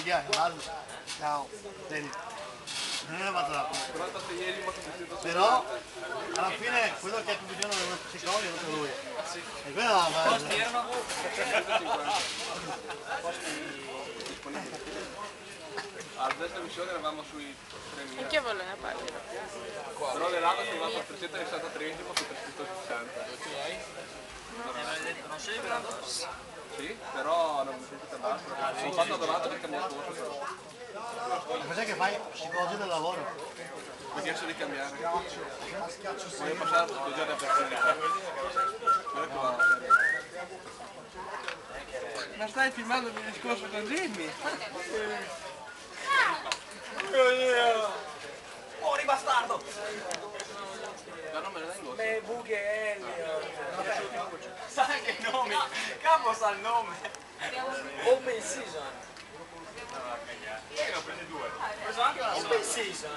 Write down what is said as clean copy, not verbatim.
Giuliano, ciao, vedi, non è fatto la però alla fine quello che ha più bisogno di una psicologa è proprio lui. E quello la fa. Costi erano? Alla terza missione eravamo sui 3.000. Anche io voglio una parte. Però l'Elada è arrivato a 363 su 360. Non sei bravo? Sì, però non mi sentite basta. Sono fatto la domanda per cambiare corso. Ma cos'è che fai? Psicologia del lavoro? Mi ha chiesto di cambiare. Voglio passare tutto il giorno a personalità. Quello che vado a fare. Ma stai filmando il discorso con Jimmy? Muori bastardo! Ma non me ne dai in gosto. Beh, Bughelli! Sai anche i nomi! Capo sa il nome! Open season! Io ne ho presi due. Ho preso anche una Open season!